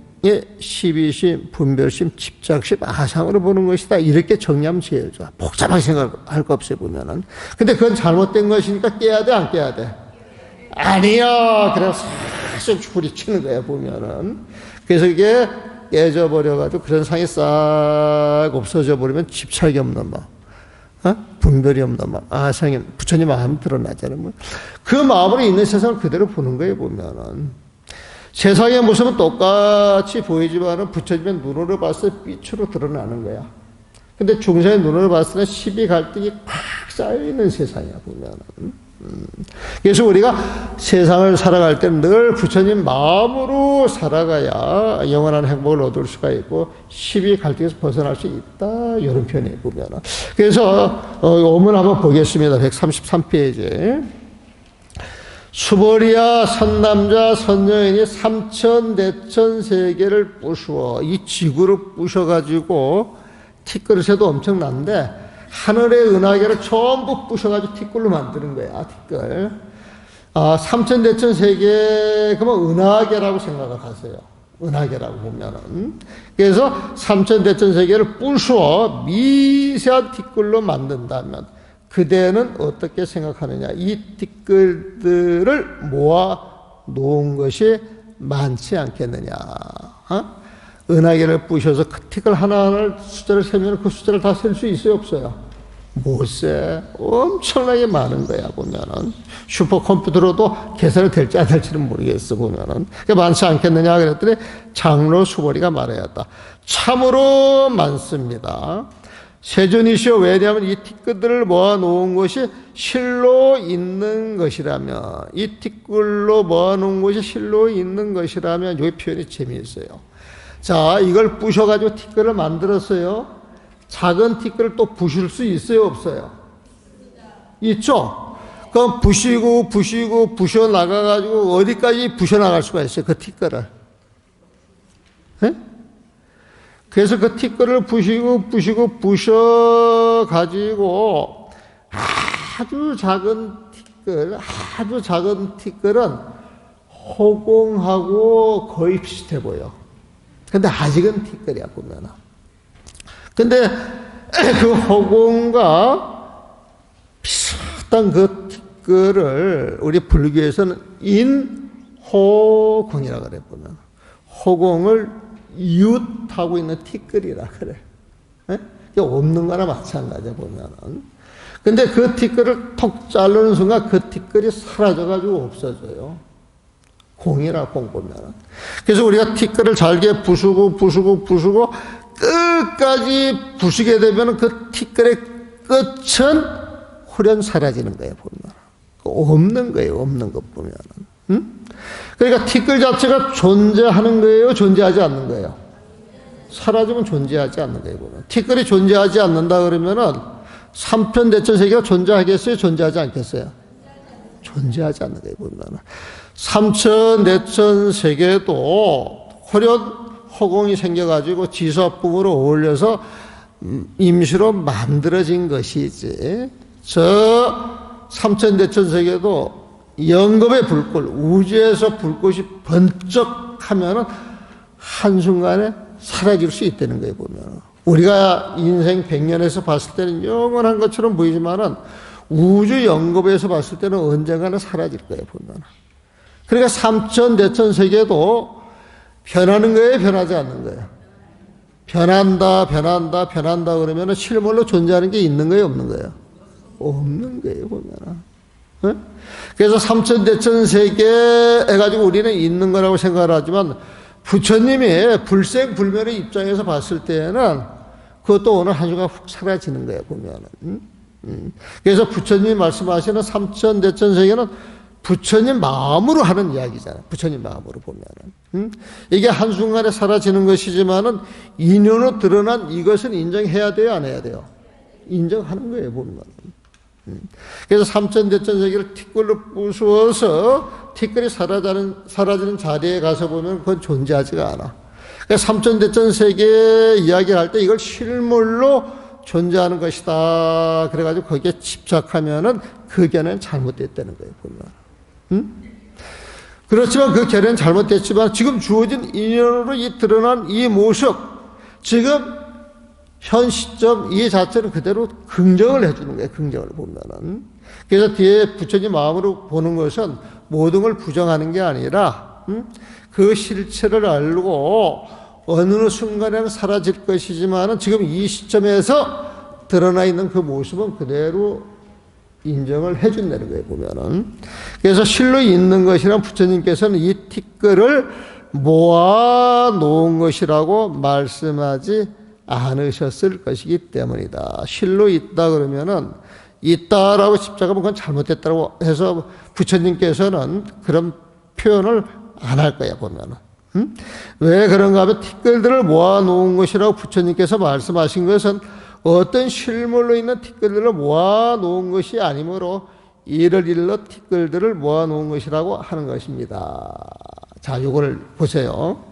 시비심, 분별심, 집착심, 아상으로 보는 것이다. 이렇게 정리하면 제일 좋아. 복잡하게 생각할 거 없어요, 보면은. 근데 그건 잘못된 것이니까 깨야 돼, 안 깨야 돼? 아니요! 그래서 싹 소리치는 거야, 보면은. 그래서 이게 깨져버려가지고 그런 상이 싹 없어져 버리면 집착이 없는 마음. 분별이 없는 마음, 아상이, 부처님 마음이 드러나잖아요. 뭐. 그 마음으로 있는 세상을 그대로 보는 거예요, 보면은. 세상의 모습은 똑같이 보이지만은 부처님의 눈으로 봤을 때 빛으로 드러나는 거야. 근데 중생의 눈으로 봤을 때 시비 갈등이 팍 쌓여있는 세상이야, 보면은. 그래서 우리가 세상을 살아갈 때는 늘 부처님 마음으로 살아가야 영원한 행복을 얻을 수가 있고 시비 갈등에서 벗어날 수 있다, 이런 표현을 보면. 그래서 오문 한번 보겠습니다. 133페이지. 수벌이야 선남자 선여인이 삼천대천 세계를 부수어, 이 지구를 부셔가지고 티끌에도 엄청난데 하늘의 은하계를 전부 부셔가지고 티끌로 만드는 거야, 티끌. 삼천대천 세계, 그러면 은하계라고 생각을 하세요. 은하계라고 보면은. 그래서 삼천대천 세계를 부수어 미세한 티끌로 만든다면, 그대는 어떻게 생각하느냐. 이 티끌들을 모아 놓은 것이 많지 않겠느냐. 은하계를 부셔서 그 티끌 하나하나를 숫자를 세면 그 숫자를 다 셀 수 있어요, 없어요? 못 세. 엄청나게 많은 거야, 보면은. 슈퍼컴퓨터로도 계산이 될지 안 될지는 모르겠어, 보면은. 그게 많지 않겠느냐 그랬더니 장로 수보리가 말하였다. 참으로 많습니다. 세존이시여, 왜냐하면 이 티끌들을 모아놓은 것이 실로 있는 것이라면, 이 티끌로 모아놓은 것이 실로 있는 것이라면, 이 표현이 재미있어요. 자, 이걸 부셔가지고 티끌을 만들었어요. 작은 티끌을 또 부실 수 있어요, 없어요? 있죠? 그럼 부시고 부셔 나가가지고 어디까지 부셔 나갈 수가 있어요, 그 티끌을. 네? 그래서 그 티끌을 부셔가지고 아주 작은 티끌은 허공하고 거의 비슷해 보여. 근데 아직은 티끌이야, 보면은. 근데 그 허공과 비슷한 그 티끌을 우리 불교에서는 인호공이라고 그래, 보면. 허공을 이웃하고 있는 티끌이라 그래. 없는 거나 마찬가지야, 보면은. 근데 그 티끌을 톡 자르는 순간 그 티끌이 사라져가지고 없어져요. 공이라, 공 보면은. 그래서 우리가 티끌을 잘게 부수고 끝까지 부수게 되면 그 티끌의 끝은 홀연 사라지는 거예요, 보면. 없는 거예요, 없는 것 보면은. 그러니까 티끌 자체가 존재하는 거예요, 존재하지 않는 거예요? 사라지면 존재하지 않는 거예요, 보면. 티끌이 존재하지 않는다 그러면은 삼천대천 세계가 존재하겠어요, 존재하지 않겠어요? 존재하지 않는 거예요, 보면은. 삼천대천 세계도 홀연 허공이 생겨가지고 지서품으로 어울려서 임시로 만들어진 것이지. 저 삼천대천세계도 영겁의 불꽃, 우주에서 불꽃이 번쩍하면은 한순간에 사라질 수 있다는 거예요, 보면. 우리가 인생 100년에서 봤을 때는 영원한 것처럼 보이지만은 우주 영겁에서 봤을 때는 언젠가는 사라질 거예요, 보면. 그러니까 삼천대천세계도 변하는 거예요, 변하지 않는 거예요? 변한다 그러면은 실물로 존재하는 게 있는 거예요, 없는 거예요? 없는 거예요, 보면. 네? 그래서 삼천대천세계 해가지고 우리는 있는 거라고 생각을 하지만 부처님이 불생불멸의 입장에서 봤을 때는 그것도 오늘 한순간 훅 사라지는 거예요, 보면은. 그래서 부처님이 말씀하시는 삼천대천세계는 부처님 마음으로 하는 이야기잖아요. 부처님 마음으로 보면은. 이게 한순간에 사라지는 것이지만은 인연으로 드러난 이것은 인정해야 돼요, 안 해야 돼요? 인정하는 거예요, 보면은. 그래서 삼천대천세계를 티끌로 부수어서 티끌이 사라지는 자리에 가서 보면 그건 존재하지가 않아. 그러니까 삼천대천세계 이야기를 할 때 이걸 실물로 존재하는 것이다. 그래가지고 거기에 집착하면은 그 견해는 잘못됐다는 거예요, 보면. 그렇지만 그 견해는 잘못됐지만 지금 주어진 인연으로 이 드러난 이 모습, 지금 현 시점 이 자체는 그대로 긍정을 해주는 거예요. 긍정을 보면은. 그래서 뒤에 부처님 마음으로 보는 것은 모든 걸 부정하는 게 아니라 그 실체를 알고 어느 순간에는 사라질 것이지만은 지금 이 시점에서 드러나 있는 그 모습은 그대로 인정을 해준다는 거예요, 보면은. 그래서 실로 있는 것이란 부처님께서는 이 티끌을 모아 놓은 것이라고 말씀하지 않으셨을 것이기 때문이다. 실로 있다 그러면은 있다라고 집착하면 그건 잘못됐다고 해서 부처님께서는 그런 표현을 안 할 거야, 보면은. 왜 그런가 하면 티끌들을 모아 놓은 것이라고 부처님께서 말씀하신 것은 어떤 실물로 있는 티끌들을 모아 놓은 것이 아니므로 이를 일러 티끌들을 모아 놓은 것이라고 하는 것입니다. 자, 요거를 보세요.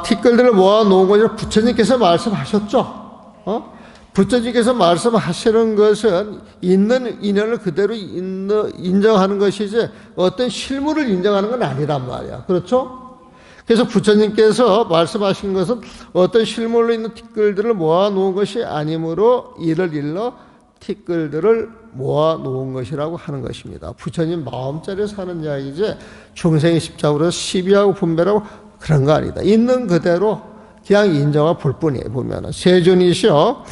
티끌들을 모아 놓은 것이라 부처님께서 말씀하셨죠. 부처님께서 말씀하시는 것은 있는 인연을 그대로 인정하는 것이지 어떤 실물을 인정하는 건 아니란 말이야. 그렇죠? 그래서 부처님께서 말씀하신 것은 어떤 실물로 있는 티끌들을 모아 놓은 것이 아니므로 이를 일러 티끌들을 모아 놓은 것이라고 하는 것입니다. 부처님 마음자리에서 하는 이야기지 중생의 십자가로 시비하고 분별하고 그런 거 아니다. 있는 그대로 그냥 인정하 볼 뿐이에요. 보면은 세존이시여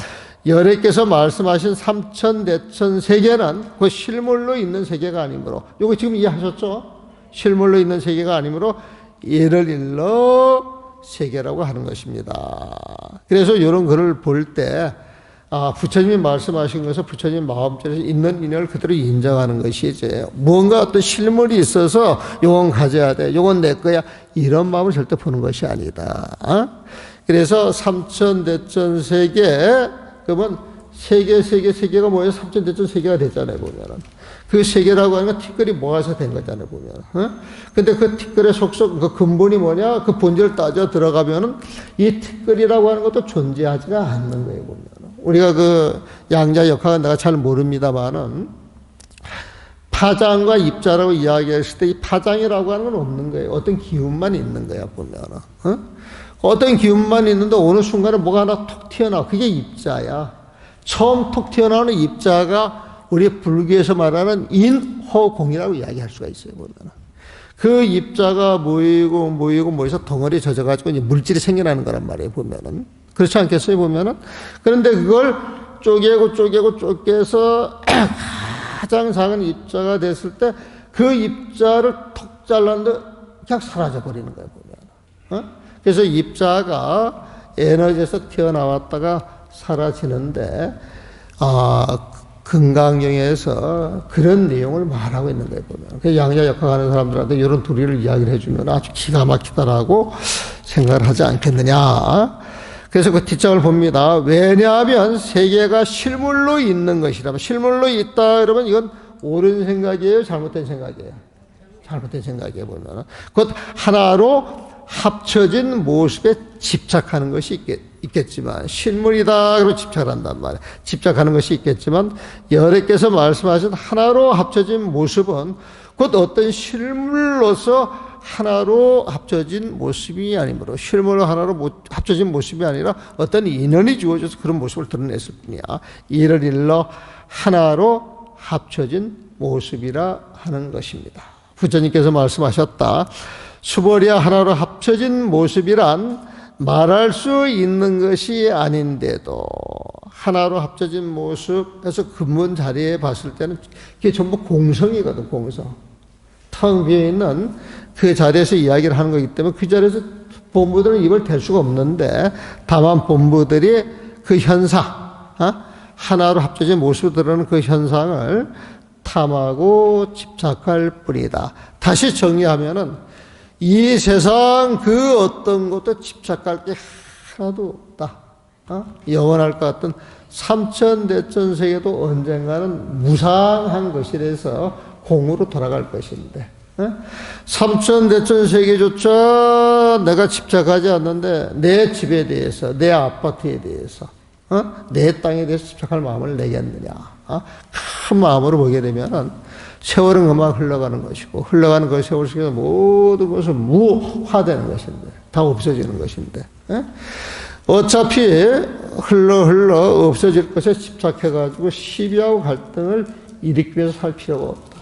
여래께서 말씀하신 삼천대천 세계는 그 실물로 있는 세계가 아니므로, 요거 지금 이해하셨죠? 실물로 있는 세계가 아니므로 이를 일러 세계라고 하는 것입니다. 그래서 이런 글을 볼 때 부처님이 말씀하신 것은 부처님 마음속에 있는 인연을 그대로 인정하는 것이지 무언가 어떤 실물이 있어서 요건 가져야 돼, 요건 내 거야, 이런 마음을 절대 보는 것이 아니다. 그래서 삼천대천 세계, 그러면 세계가 모여서 삼천대천 세계가 됐잖아요, 보면은. 그 세계라고 하는 건 티끌이 모아서 된 거잖아요, 보면. 근데 그 티끌의 속속, 그 근본이 뭐냐? 그 본질을 따져 들어가면은 이 티끌이라고 하는 것도 존재하지가 않는 거예요, 보면. 우리가 그 양자 역학은 내가 잘 모릅니다만은 파장과 입자라고 이야기했을 때 이 파장이라고 하는 건 없는 거예요. 어떤 기운만 있는 거야, 보면은. 어떤 기운만 있는데 어느 순간에 뭐가 하나 톡 튀어나와. 그게 입자야. 처음 톡 튀어나오는 입자가 우리 불교에서 말하는 인허공이라고 이야기할 수가 있어요, 보면은. 그 입자가 모여서 덩어리 젖어가지고 이제 물질이 생겨나는 거란 말이에요, 보면은. 그렇지 않겠어요, 보면은? 그런데 그걸 쪼개서 가장 작은 입자가 됐을 때 그 입자를 톡 잘랐는데 그냥 사라져 버리는 거예요, 보면. 그래서 입자가 에너지에서 튀어나왔다가 사라지는데, 금강경에서 그런 내용을 말하고 있는 거예요, 보면. 그 양자 역학하는 사람들한테 이런 도리를 이야기를 해주면 아주 기가 막히다라고 생각을 하지 않겠느냐. 그래서 그 뒷장을 봅니다. 왜냐하면 세계가 실물로 있는 것이라면, 실물로 있다 그러면 이건 옳은 생각이에요, 잘못된 생각이에요? 잘못된 생각이에요, 보면. 곧 하나로 합쳐진 모습에 집착하는 것이 있겠지만, 실물이다 그러고 집착을 한단 말이에요. 집착하는 것이 있겠지만, 여러께서 말씀하신 하나로 합쳐진 모습은 곧 어떤 실물로서 하나로 합쳐진 모습이 아니므로, 실물로 하나로 합쳐진 모습이 아니라 어떤 인연이 주어져서 그런 모습을 드러냈을 뿐이야. 이를 일러 하나로 합쳐진 모습이라 하는 것입니다. 부처님께서 말씀하셨다. 수보리와 하나로 합쳐진 모습이란 말할 수 있는 것이 아닌데도 하나로 합쳐진 모습에서 근본 자리에 봤을 때는 그게 전부 공성이거든, 공성. 텅 비어있는 그 자리에서 이야기를 하는 거기 때문에 그 자리에서 본부들은 입을 댈 수가 없는데, 다만 본부들이 그 현상, 하나로 합쳐진 모습으로 드러나는 그 현상을 탐하고 집착할 뿐이다. 다시 정리하면은 이 세상 그 어떤 것도 집착할 게 하나도 없다. 영원할 것 같은 삼천대천 세계도 언젠가는 무상한 것이라서 공으로 돌아갈 것인데, 삼천대천 세계조차 내가 집착하지 않는데 내 집에 대해서, 내 아파트에 대해서, 내 땅에 대해서 집착할 마음을 내겠느냐. 큰 마음으로 보게 되면은 세월은 그만 흘러가는 것이고, 흘러가는 그 세월 속에서 모든 것은 무화되는 것인데, 다 없어지는 것인데, 어차피 흘러 없어질 것에 집착해가지고 시비하고 갈등을 일으키기 위해서 살 필요가 없다.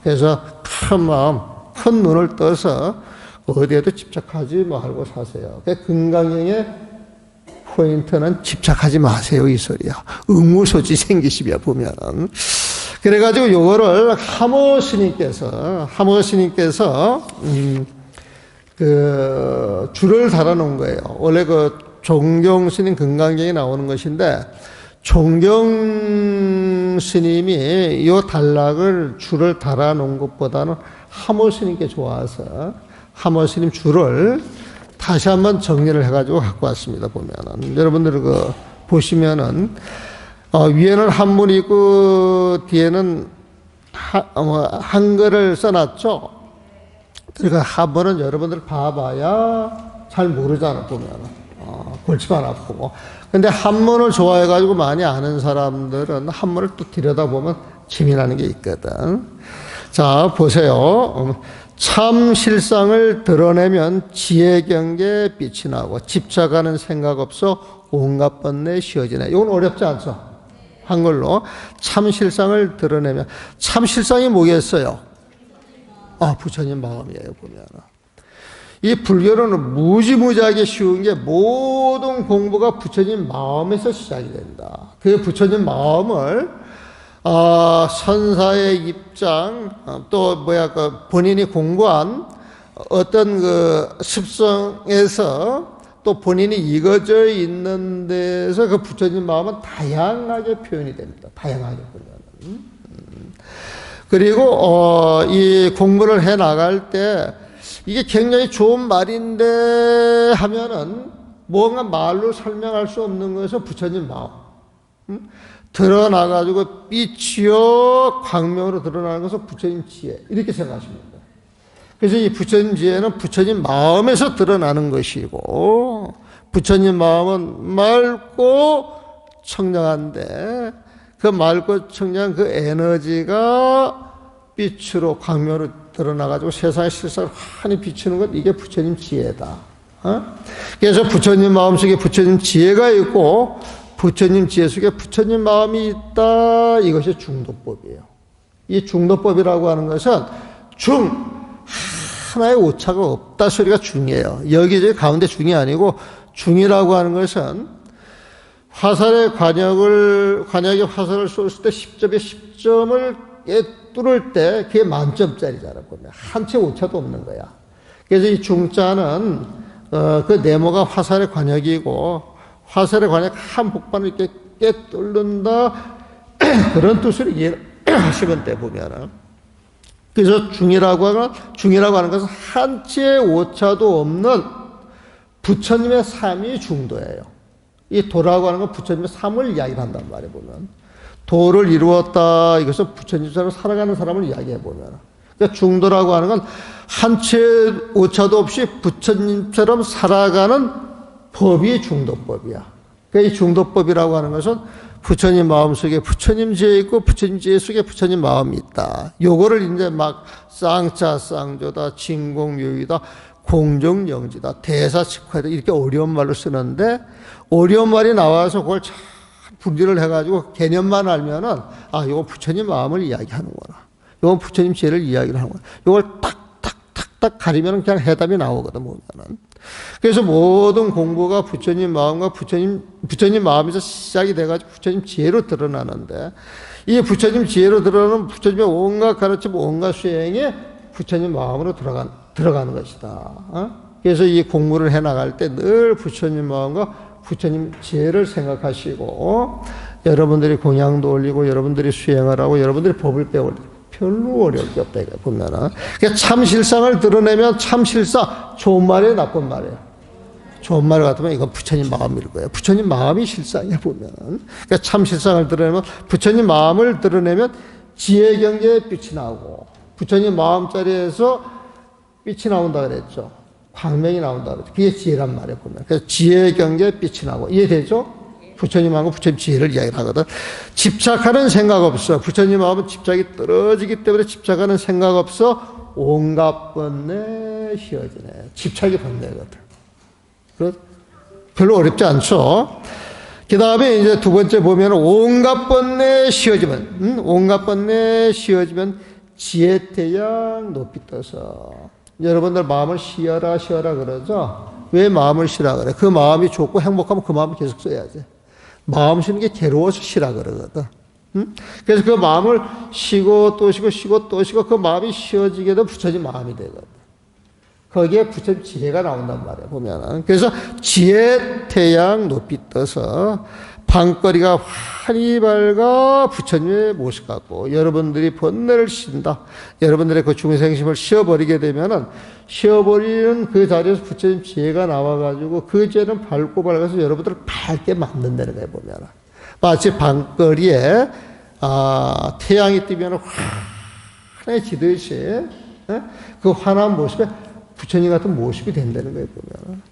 그래서 큰 마음, 큰 눈을 떠서 어디에도 집착하지 말고 사세요. 금강경의 포인트는 집착하지 마세요, 이 소리야. 의무소지 생기시며 보면은. 그래가지고 요거를 하모 스님께서 그 줄을 달아놓은 거예요. 원래 그 종경 스님 금강경에 나오는 것인데, 종경 스님이 요 단락을 줄을 달아놓은 것보다는 하모 스님께 좋아서 하모 스님 줄을 다시 한번 정리를 해가지고 갖고 왔습니다. 보면은 여러분들 그 보시면은 위에는 한문이 있고 뒤에는 한글을 써놨죠. 그러니까 한문은 여러분들 봐봐야 잘 모르잖아, 보면은. 골치만 아프고. 근데 한문을 좋아해가지고 많이 아는 사람들은 한문을 또 들여다보면 재미나는 게 있거든. 자, 보세요. 참 실상을 드러내면 지혜 경계에 빛이 나고 집착하는 생각 없어 온갖 번뇌 쉬어지네. 이건 어렵지 않죠? 한글로. 참 실상을 드러내면. 참 실상이 뭐겠어요? 부처님 마음이에요, 보면. 이 불교로는 무지무지하게 쉬운 게 모든 공부가 부처님 마음에서 시작이 된다. 그 부처님 마음을 선사의 입장, 또 그 본인이 공부한 어떤 그 습성에서 또 본인이 익어져 있는 데서 그 부처님 마음은 다양하게 표현이 됩니다. 다양하게 보면. 그리고 이 공부를 해 나갈 때 이게 굉장히 좋은 말인데 하면은 뭔가 말로 설명할 수 없는 것은 부처님 마음. 드러나가지고 빛이요 광명으로 드러나는 것은 부처님 지혜. 이렇게 생각하시면 돼요. 그래서 이 부처님 지혜는 부처님 마음에서 드러나는 것이고, 부처님 마음은 맑고 청량한데 그 맑고 청량한 그 에너지가 빛으로 광명으로 드러나가지고 세상의 실상을 환히 비추는 것, 이게 부처님 지혜다. 그래서 부처님 마음속에 부처님 지혜가 있고 부처님 지혜 속에 부처님 마음이 있다. 이것이 중도법이에요. 이 중도법이라고 하는 것은 하나의 오차가 없다 소리가 중이에요. 여기저기 가운데 중이 아니고, 중이라고 하는 것은 화살의 관역에 화살을 쏠 때 10점에 10점을 뚫을 때 그게 만점짜리잖아, 보면. 한 채 오차도 없는 거야. 그래서 이 중자는 그 네모가 화살의 관역이고, 화살의 관역 한 복판을 이렇게 뚫는다, 그런 뜻으로 이해하시면 돼, 보면은. 그래서 중이라고 하는 것은 한 채 오차도 없는 부처님의 삶이 중도예요. 이 도라고 하는 건 부처님의 삶을 이야기한단 말이에요, 보면. 도를 이루었다, 이것은 부처님처럼 살아가는 사람을 이야기해 보면. 그러니까 중도라고 하는 건 한 채 오차도 없이 부처님처럼 살아가는 법이 중도법이야. 그러니까 이 중도법이라고 하는 것은 부처님 마음속에 부처님 지혜 있고 부처님 지혜 속에 부처님 마음이 있다. 요거를 이제 막 쌍차 쌍조다, 진공묘유다, 공정영지다, 대사측화다 이렇게 어려운 말로 쓰는데 어려운 말이 나와서 그걸 잘 분리를 해가지고 개념만 알면은 아, 요거 부처님 마음을 이야기하는구나. 요건 부처님 지혜를 이야기를 하는구나. 요걸 딱 가리면 그냥 해답이 나오거든, 보면은. 그래서 모든 공부가 부처님 마음과 부처님 마음에서 시작이 돼가지고 부처님 지혜로 드러나는데, 이 부처님 지혜로 드러나는 부처님의 온갖 가르침, 온갖 수행에 부처님 마음으로 들어가는 것이다. 그래서 이 공부를 해 나갈 때 늘 부처님 마음과 부처님 지혜를 생각하시고, 여러분들이 공양도 올리고, 여러분들이 수행을 하고, 여러분들이 법을 배우고, 별로 어려울 게 없다, 이거 보면은. 그러니까 참 실상을 드러내면 참 실상, 좋은 말이에요, 나쁜 말이에요? 좋은 말 같으면 이건 부처님 마음일 거예요. 부처님 마음이 실상이야, 보면은. 그러니까 참 실상을 드러내면, 부처님 마음을 드러내면 지혜 경계에 빛이 나오고, 부처님 마음자리에서 빛이 나온다 그랬죠. 광명이 나온다 그랬죠. 그게 지혜란 말이에요, 보면. 그래서 지혜 경계에 빛이 나고, 이해되죠? 부처님하고 부처님 지혜를 이야기하거든. 집착하는 생각 없어. 부처님 마음은 집착이 떨어지기 때문에 집착하는 생각 없어. 온갖 번뇌 희어지네. 집착이 번뇌거든. 별로 어렵지 않죠? 그 다음에 이제 두 번째 보면 온갖 번뇌 희어지면, 온갖 번뇌 희어지면 지혜 태양 높이 떠서. 여러분들 마음을 쉬어라 그러죠? 왜 마음을 쉬라 그래? 그 마음이 좋고 행복하면 그 마음을 계속 써야지. 마음 쉬는 게 괴로워서 쉬라 그러거든. 그래서 그 마음을 쉬고 또 쉬고 쉬고 또 쉬고 그 마음이 쉬어지게 되면 부처님 마음이 되거든. 거기에 부처님 지혜가 나온단 말이야, 보면은. 그래서 지혜 태양 높이 떠서 방거리가 환히 밝아 부처님의 모습 같고, 여러분들이 번뇌를 쉰다. 여러분들의 그 중생심을 쉬어버리게 되면은, 쉬어버리는 그 자리에서 부처님 지혜가 나와가지고, 그 지혜는 밝고 밝아서 여러분들을 밝게 만든다는 거예요, 보면은. 마치 방거리에, 태양이 뜨면 환해지듯이, 그 환한 모습에 부처님 같은 모습이 된다는 거예요, 보면은.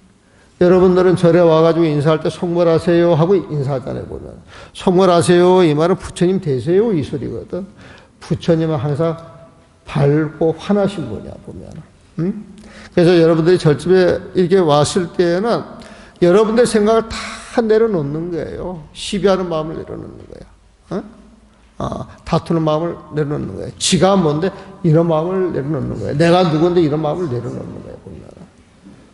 여러분들은 절에 와가지고 인사할 때 성물하세요 하고 인사하잖아요, 보면. 성물하세요, 이 말은 부처님 되세요, 이 소리거든. 부처님은 항상 밝고 환하신 분이야, 보면. 그래서 여러분들이 절집에 이렇게 왔을 때에는 여러분들 생각을 다 내려놓는 거예요. 시비하는 마음을 내려놓는 거야. 다투는 마음을 내려놓는 거예요. 지가 뭔데 이런 마음을 내려놓는 거예요. 내가 누군데 이런 마음을 내려놓는 거예요, 보면.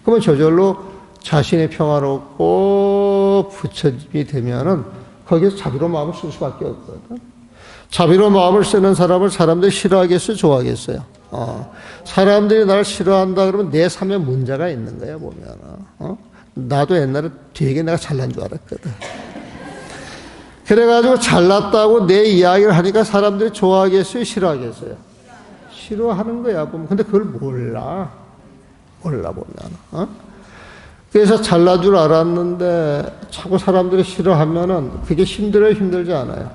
그러면 저절로 자신이 평화롭고 부처님이 되면은 거기서 자비로운 마음을 쓸 수밖에 없거든. 자비로운 마음을 쓰는 사람을 사람들이 싫어하겠어요, 좋아하겠어요? 사람들이 나를 싫어한다 그러면 내 삶에 문제가 있는 거야, 보면. 나도 옛날에 되게 내가 잘난 줄 알았거든. 그래가지고 잘났다고 내 이야기를 하니까 사람들이 좋아하겠어요, 싫어하겠어요? 싫어하는 거야, 보면. 근데 그걸 몰라, 보면. 그래서 잘난 줄 알았는데 자꾸 사람들이 싫어하면은 그게 힘들어요, 힘들지 않아요?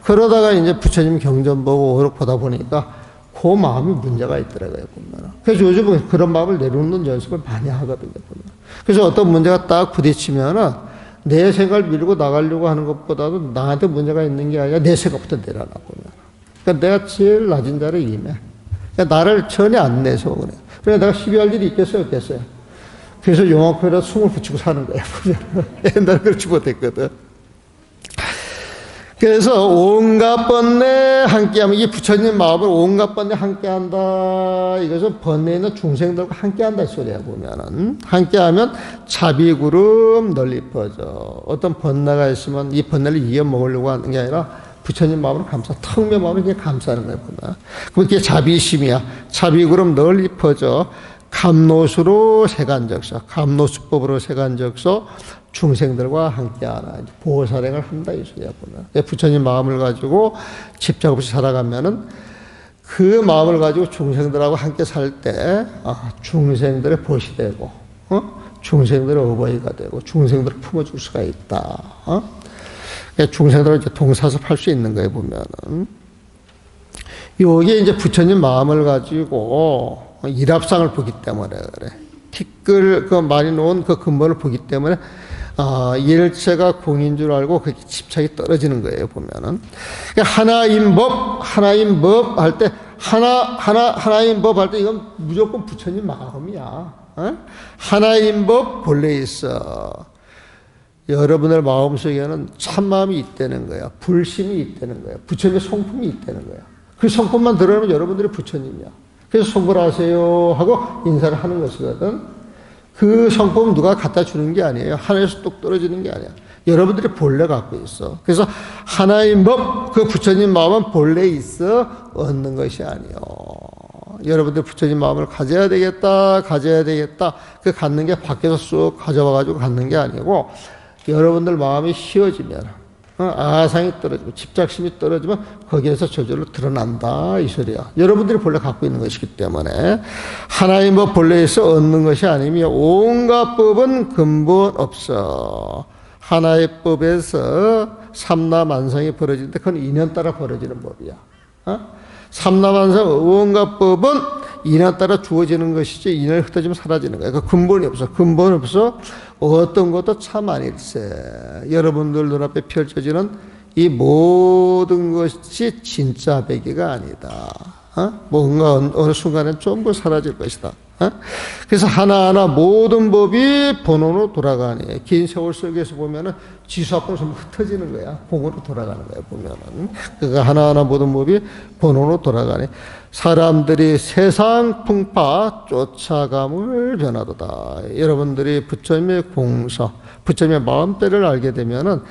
그러다가 이제 부처님 경전 보고 보다 보니까 그 마음이 문제가 있더라고요, 보면. 그래서 요즘은 그런 마음을 내려놓는 연습을 많이 하거든요, 보면. 그래서 어떤 문제가 딱 부딪히면은 내 생각을 밀고 나가려고 하는 것보다도 나한테 문제가 있는 게 아니라 내 생각부터 내려놔, 보면. 그러니까 내가 제일 낮은 자리에 임해. 그러니까 나를 전혀 안 내서 그래. 그러니까 내가 시비할 일이 있겠어요, 없겠어요? 그래서 용왕코에다 숨을 붙이고 사는 거야. 옛날에 그렇지 못했거든. 그래서 온갖 번뇌 함께하면, 이 부처님 마음을 온갖 번뇌 함께한다. 이것은 번뇌에 있는 중생들과 함께한다 이 소리야, 보면은. 함께하면 자비구름 널리 퍼져. 어떤 번뇌가 있으면 이 번뇌를 이어먹으려고 하는 게 아니라 부처님 마음으로 감싸, 턱며 마음으로 그냥 감싸는 거야, 보면. 그럼 그게 자비심이야. 자비구름 널리 퍼져. 감노수로 세간적서, 감노수법으로 세간적서 중생들과 함께하나 보호사령을 한다 이 소리야, 보면. 부처님 마음을 가지고 집착 없이 살아가면은 그 마음을 가지고 중생들하고 함께 살 때 중생들의 벗이 되고, 중생들의 어버이가 되고, 중생들을 품어줄 수가 있다. 중생들을 이제 동사섭할 수 있는 거예요, 보면은. 요게 이제 부처님 마음을 가지고 일합상을 보기 때문에 그래. 티끌 그 많이 놓은 그 근본을 보기 때문에 일체가 공인 줄 알고 그렇게 집착이 떨어지는 거예요, 보면은. 그러니까 하나인 법 할 때, 하나인 법 할 때 이건 무조건 부처님 마음이야. 하나인 법 본래 있어. 여러분의 마음속에는 참마음이 있다는 거야. 불심이 있다는 거야. 부처님의 성품이 있다는 거야. 그 성품만 드러내면 여러분들이 부처님이야. 그래서 성불하세요 하고 인사를 하는 것이거든. 그 성품은 누가 갖다 주는 게 아니에요. 하늘에서 뚝 떨어지는 게 아니야. 여러분들이 본래 갖고 있어. 그래서 하나인 법, 그 부처님 마음은 본래 있어 얻는 것이 아니요. 여러분들 부처님 마음을 가져야 되겠다. 그 갖는 게 밖에서 쑥 가져와가지고 갖는 게 아니고, 여러분들 마음이 휘어지면, 아상이 떨어지고 집착심이 떨어지면 거기에서 저절로 드러난다 이 소리야. 여러분들이 본래 갖고 있는 것이기 때문에 하나의 법 본래에서 얻는 것이 아니며 온갖 법은 근본 없어. 하나의 법에서 삼라만상이 벌어지는데 그건 인연 따라 벌어지는 법이야. 삼라만상 온갖 법은 인연 따라 주어지는 것이지 인연이 흩어지면 사라지는 거야. 그 근본이 없어. 근본 없어. 어떤 것도 참 아닐세. 여러분들 눈앞에 펼쳐지는 이 모든 것이 진짜 배기가 아니다. 뭔가 어느 순간엔 전부 사라질 것이다. 그래서 하나하나 모든 법이 본원으로 돌아가네. 긴 세월 속에서 보면은 지수합은 전부 흩어지는 거야. 공으로 돌아가는 거야, 보면은. 그러니까 하나하나 모든 법이 본원으로 돌아가네. 사람들이 세상 풍파 쫓아감을 변하도다. 여러분들이 부처님의 공서, 부처님의 마음대를 알게 되면은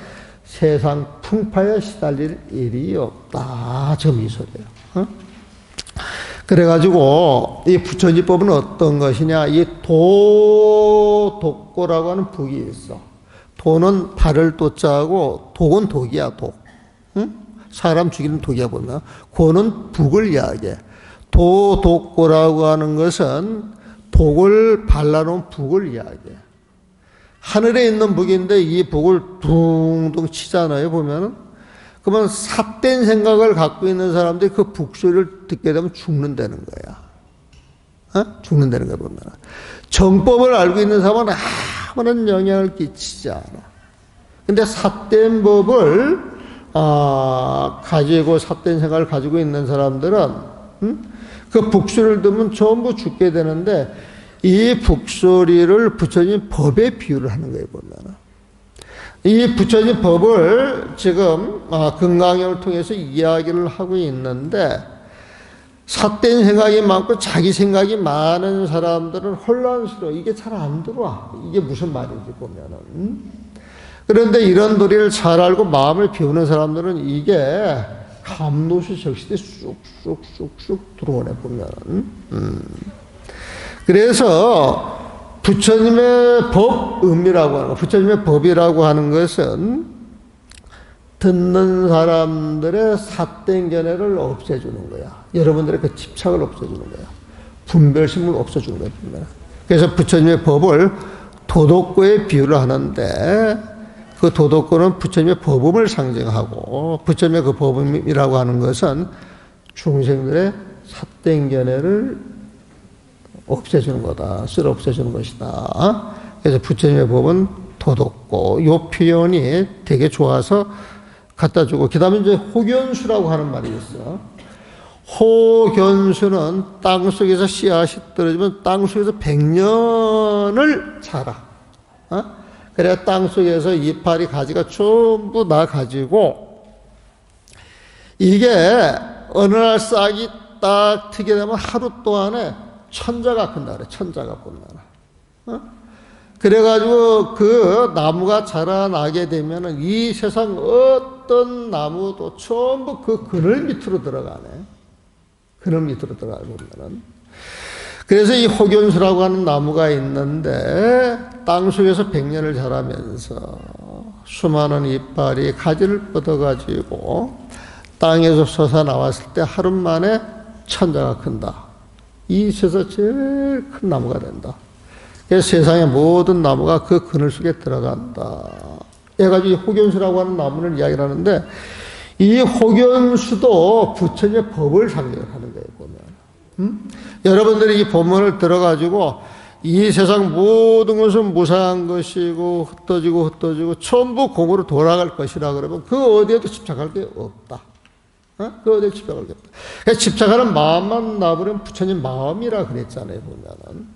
세상 풍파에 시달릴 일이 없다. 지금 이 소리예요. 그래가지고 이 부처지법은 어떤 것이냐? 이 독고라고 하는 북이 있어. 도는 발을 도자하고 독은 독이야, 독. 응? 사람 죽이는 독이야 보면. 고는 북을 이야기해. 독고라고 하는 것은 독을 발라놓은 북을 이야기해. 하늘에 있는 북인데 이 북을 둥둥 치잖아요, 보면은. 그러면 삿된 생각을 갖고 있는 사람들이 그 북소리를 듣게 되면 죽는다는 거야. 죽는다는 거야, 보면. 정법을 알고 있는 사람은 아무런 영향을 끼치지 않아. 근데 삿된 법을, 가지고, 삿된 생각을 가지고 있는 사람들은, 그 북소리를 듣으면 전부 죽게 되는데, 이 북소리를 부처님 법에 비유를 하는 거예요, 보면. 이 부처님 법을 지금 금강경을 통해서 이야기를 하고 있는데, 삿된 생각이 많고 자기 생각이 많은 사람들은 혼란스러워. 이게 잘 안 들어와. 이게 무슨 말인지 보면은. 그런데 이런 도리를 잘 알고 마음을 비우는 사람들은 이게 감노시 적시대 쑥쑥쑥쑥 들어오네, 보면은. 그래서 부처님의 법음이라고 하는 것, 부처님의 법이라고 하는 것은 듣는 사람들의 삿된 견해를 없애주는 거야. 여러분들의 그 집착을 없애주는 거야. 분별심을 없애주는 거야. 그래서 부처님의 법을 도덕고에 비유를 하는데, 그 도덕고는 부처님의 법음을 상징하고, 부처님의 그 법음이라고 하는 것은 중생들의 삿된 견해를 없애주는 거다. 쓸어 없애주는 것이다. 그래서 부처님의 법은 도덕고, 요 표현이 되게 좋아서 갖다 주고, 그 다음에 이제 호견수라고 하는 말이 있어. 호견수는 땅 속에서 씨앗이 떨어지면 땅 속에서 100년을 자라. 그래야 땅 속에서 이파리 가지가 전부 나가지고, 이게 어느 날 싹이 딱 트게 되면 하루 동안에 천자가 큰다 그래. 천자가 본다. 그래가지고 그 나무가 자라나게 되면은 이 세상 어떤 나무도 전부 그 그늘 밑으로 들어가네. 그늘 밑으로 들어가게 보면은. 그래서 이 호견수라고 하는 나무가 있는데 땅 속에서 100년을 자라면서 수많은 이빨이 가지를 뻗어가지고 땅에서 솟아 나왔을 때 하루 만에 천자가 큰다. 이 세상 제일 큰 나무가 된다. 그래서 세상의 모든 나무가 그 그늘 속에 들어간다. 해가지고 호견수라고 하는 나무를 이야기를 하는데, 이 혹연수도 부처님의 법을 상징하는 거예요, 보면. 여러분들이 이 본문을 들어가지고 이 세상 모든 것은 무상한 것이고 흩어지고 전부 공으로 돌아갈 것이라 그러면 그 어디에도 집착할 게 없다. 그 어디에 집착할 게 없다. 그러니까 집착하는 마음만 놔버리면 부처님 마음이라 그랬잖아요, 보면은.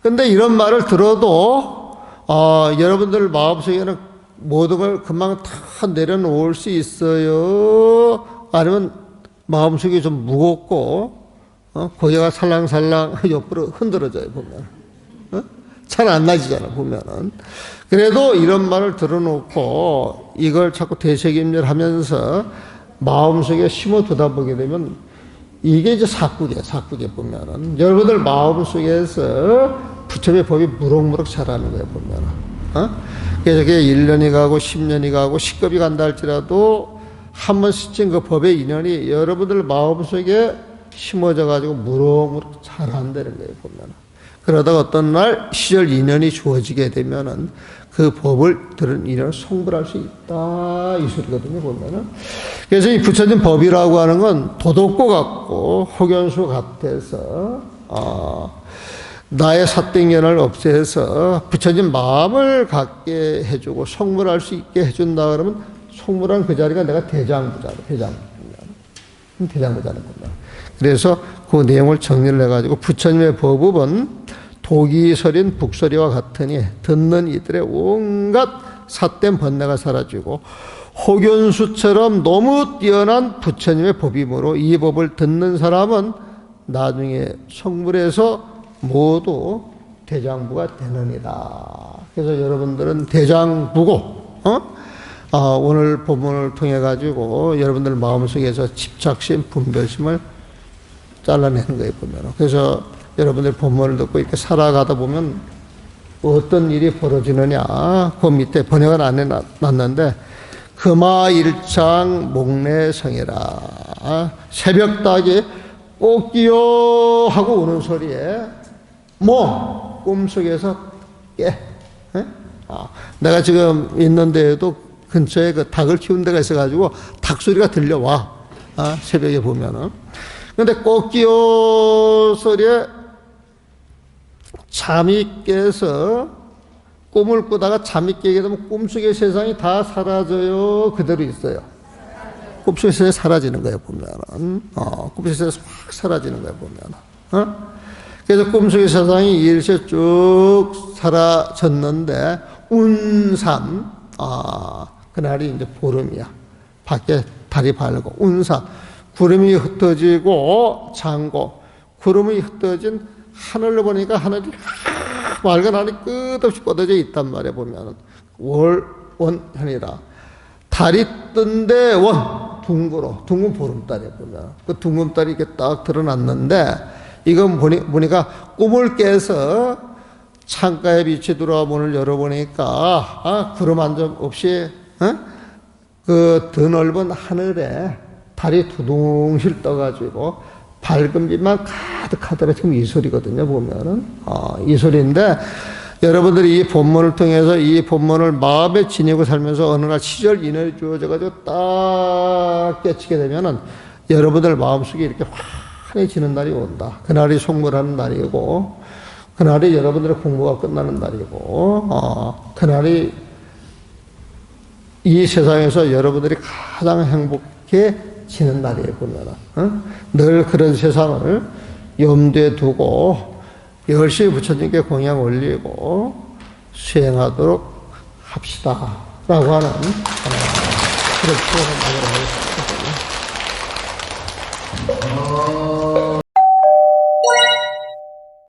근데 이런 말을 들어도 여러분들 마음속에는 모든 걸 금방 다 내려놓을 수 있어요? 아니면 마음속이 좀 무겁고 고개가 살랑살랑 옆으로 흔들어져요, 보면. 잘 안 나지잖아, 보면은. 그래도 이런 말을 들어놓고 이걸 자꾸 되새김질 하면서 마음속에 심어두다 보게 되면 이게 이제 사구제 보면은. 여러분들 마음속에서 부처님의 법이 무럭무럭 자라는 거예요, 보면은. 그래서 그게 1년이 가고 10년이 가고 10급이 간다 할지라도 한 번 스친 그 법의 인연이 여러분들 마음속에 심어져 가지고 무럭무럭 자란다는 거예요, 보면은. 그러다가 어떤 날 시절 인연이 주어지게 되면은 그 법을 들은 인연을 성불할 수 있다, 이 소리거든요, 보면은. 그래서 이 부처님 법이라고 하는 건 도덕고 같고 혹연수 같아서 나의 사땡견을 없애서 부처님 마음을 갖게 해주고 성불할 수 있게 해준다 그러면 성불한 그 자리가 내가 대장부잖아, 대장부자는 겁니다. 그래서 그 내용을 정리를 해가지고 부처님의 법은 독이설인 북소리와 같으니 듣는 이들의 온갖 삿된 번뇌가 사라지고 혹연수처럼 너무 뛰어난 부처님의 법이므로 이 법을 듣는 사람은 나중에 성불해서 모두 대장부가 되느니라. 그래서 여러분들은 대장부고 오늘 본문을 통해 가지고 여러분들 마음속에서 집착심, 분별심을 잘라내는 거예요, 보면. 그래서 여러분들 본문을 듣고 이렇게 살아가다 보면 어떤 일이 벌어지느냐. 그 밑에 번역은 안 해놨는데 금화일창 목례성이라. 새벽닭이 꼭기요 하고 우는 소리에 꿈속에서 깨. 내가 지금 있는 데에도 근처에 그 닭을 키운 데가 있어가지고 닭 소리가 들려와. 새벽에 보면은. 근데 꼭기요 소리에 잠이 깨서 꿈을 꾸다가 잠이 깨게 되면 꿈속의 세상이 다 사라져요? 그대로 있어요? 꿈속의 세상이 사라지는 거예요, 보면은. 꿈속의 세상이 확 사라지는 거예요, 보면은. 그래서 꿈속의 세상이 일시에 쭉 사라졌는데, 운삼, 그날이 이제 보름이야. 밖에 달이 밝고, 운삼. 구름이 흩어지고, 장고. 구름이 흩어진 하늘로 보니까 하늘이 맑은 하늘이 끝없이 뻗어져 있단 말이야, 보면. 월원현이라. 달이 뜬데 둥근 보름달이야, 보면. 그 둥근 달이 이렇게 딱 드러났는데, 이건 보니까 꿈을 깨서 창가에 빛이 들어와 문을 열어보니까, 구름 한 점 없이, 그 드넓은 하늘에 달이 두둥실 떠가지고, 밝은 빛만 가득하더라. 지금 이 소리거든요, 보면은. 이 소리인데, 여러분들이 이 본문을 통해서 이 본문을 마음에 지니고 살면서 어느 날 시절 인연이 주어져가지고 딱 깨치게 되면은 여러분들 마음속에 이렇게 환해지는 날이 온다. 그날이 성불하는 날이고, 그날이 여러분들의 공부가 끝나는 날이고, 그날이 이 세상에서 여러분들이 가장 행복해 지는 날이에요, 보면은. 늘 그런 세상을 염두에 두고 열심히 부처님께 공양 올리고 수행하도록 합시다. 라고 하는 그런 표현을 마무리합니다.